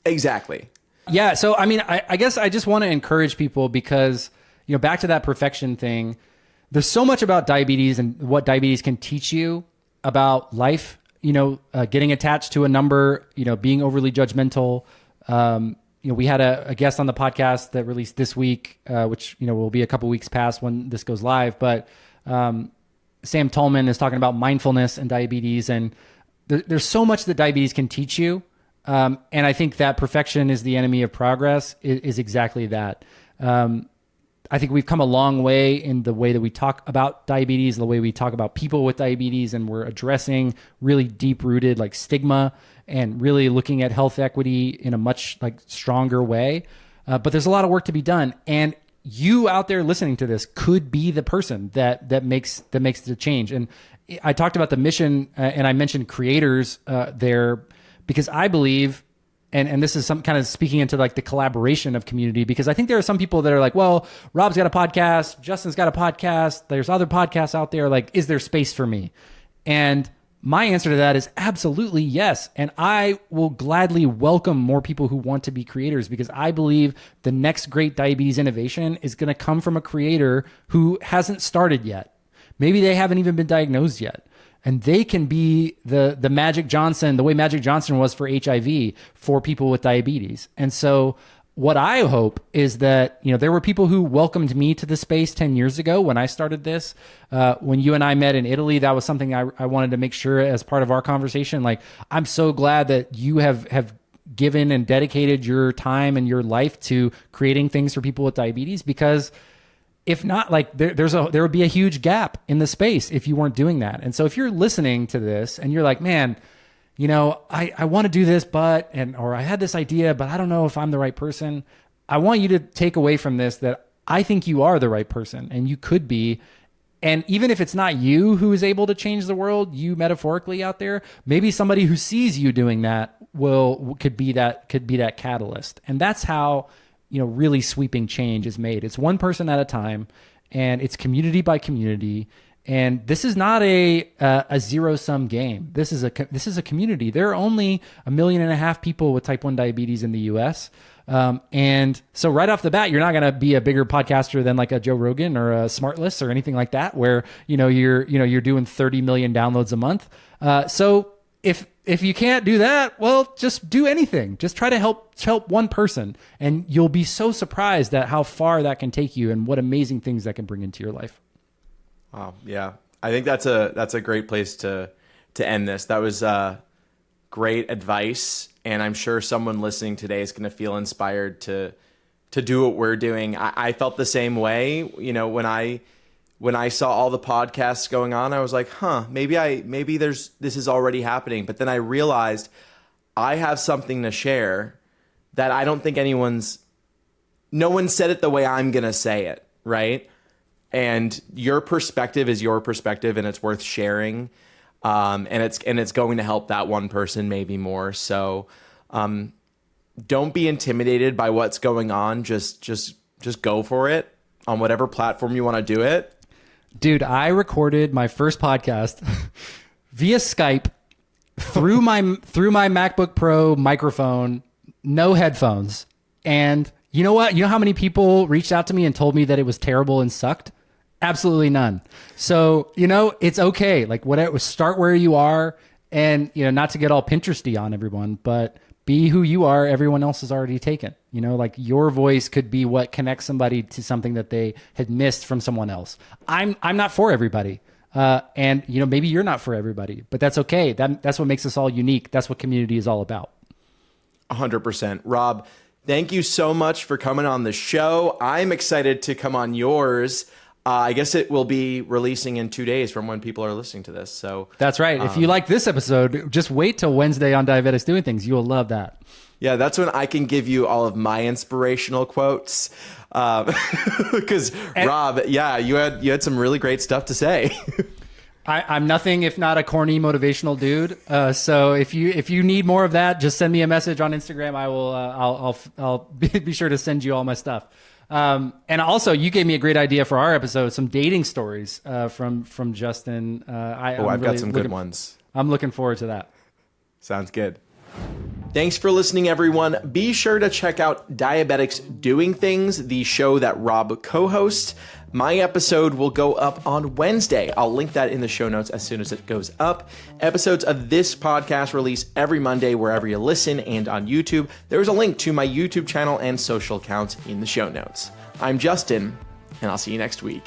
Exactly. Yeah. So, I mean, I guess I just want to encourage people because, back to that perfection thing, there's so much about diabetes and what diabetes can teach you about life, getting attached to a number, being overly judgmental. We had a guest on the podcast that released this week, which, will be a couple weeks past when this goes live. But Sam Tolman is talking about mindfulness and diabetes. And there's so much that diabetes can teach you. And I think that perfection is the enemy of progress is exactly that. I think we've come a long way in the way that we talk about diabetes, the way we talk about people with diabetes, and we're addressing really deep-rooted like stigma and really looking at health equity in a much like stronger way. But there's a lot of work to be done. And you out there listening to this could be the person that makes the change. And I talked about the mission and I mentioned creators there because I believe, and this is some kind of speaking into like the collaboration of community, because I think there are some people that are like, well, Rob's got a podcast, Justin's got a podcast, there's other podcasts out there. Like, is there space for me? And my answer to that is absolutely yes. And I will gladly welcome more people who want to be creators, because I believe the next great diabetes innovation is going to come from a creator who hasn't started yet. Maybe they haven't even been diagnosed yet. And they can be the Magic Johnson, the way Magic Johnson was for HIV for people with diabetes. And so what I hope is that, there were people who welcomed me to the space 10 years ago when I started this. When you and I met in Italy, that was something I wanted to make sure as part of our conversation. Like, I'm so glad that you have given and dedicated your time and your life to creating things for people with diabetes, because if not, like there would be a huge gap in the space if you weren't doing that. And so if you're listening to this and you're like, man, I want to do this, or I had this idea, but I don't know if I'm the right person. I want you to take away from this that I think you are the right person and you could be. And even if it's not you who is able to change the world, you metaphorically out there, maybe somebody who sees you doing that could be that catalyst. And that's how, really sweeping change is made. It's one person at a time, and it's community by community. And this is not a zero-sum game. This is a community. There are only 1.5 million people with type 1 diabetes in the U.S. And so right off the bat, you're not going to be a bigger podcaster than like a Joe Rogan or a Smartless or anything like that, where you're doing 30 million downloads a month. So if you can't do that, well, just do anything. Just try to help one person, and you'll be so surprised at how far that can take you and what amazing things that can bring into your life. Wow. Yeah. I think that's a great place to end this. That was great advice. And I'm sure someone listening today is going to feel inspired to do what we're doing. I felt the same way, when I saw all the podcasts going on. I was like, maybe this is already happening. But then I realized I have something to share that I don't think no one said it the way I'm going to say it. Right. And your perspective is your perspective, and it's worth sharing. And it's going to help that one person maybe more. So, don't be intimidated by what's going on. Just just go for it on whatever platform you want to do it. Dude, I recorded my first podcast via Skype through my MacBook Pro microphone, no headphones. And you know what? You know how many people reached out to me and told me that it was terrible and sucked? Absolutely none. So, it's okay. Like, whatever, start where you are, and, not to get all Pinteresty on everyone, but be who you are. Everyone else is already taken. Like, your voice could be what connects somebody to something that they had missed from someone else. I'm not for everybody. And maybe you're not for everybody, but that's okay. That's what makes us all unique. That's what community is all about. 100%. Rob, thank you so much for coming on the show. I'm excited to come on yours. I guess it will be releasing in 2 days from when people are listening to this. So that's right. If you like this episode, just wait till Wednesday on Diabetics Doing Things. You will love that. Yeah, that's when I can give you all of my inspirational quotes. Because Rob, yeah, you had some really great stuff to say. I'm nothing if not a corny motivational dude. So if you need more of that, just send me a message on Instagram. I will. I'll be sure to send you all my stuff. And also, you gave me a great idea for our episode, some dating stories from Justin. I've got some good ones. I'm looking forward to that. Sounds good. Thanks for listening, everyone. Be sure to check out Diabetics Doing Things, the show that Rob co-hosts. My episode will go up on Wednesday. I'll link that in the show notes as soon as it goes up. Episodes of this podcast release every Monday wherever you listen and on YouTube. There's a link to my YouTube channel and social accounts in the show notes. I'm Justin, and I'll see you next week.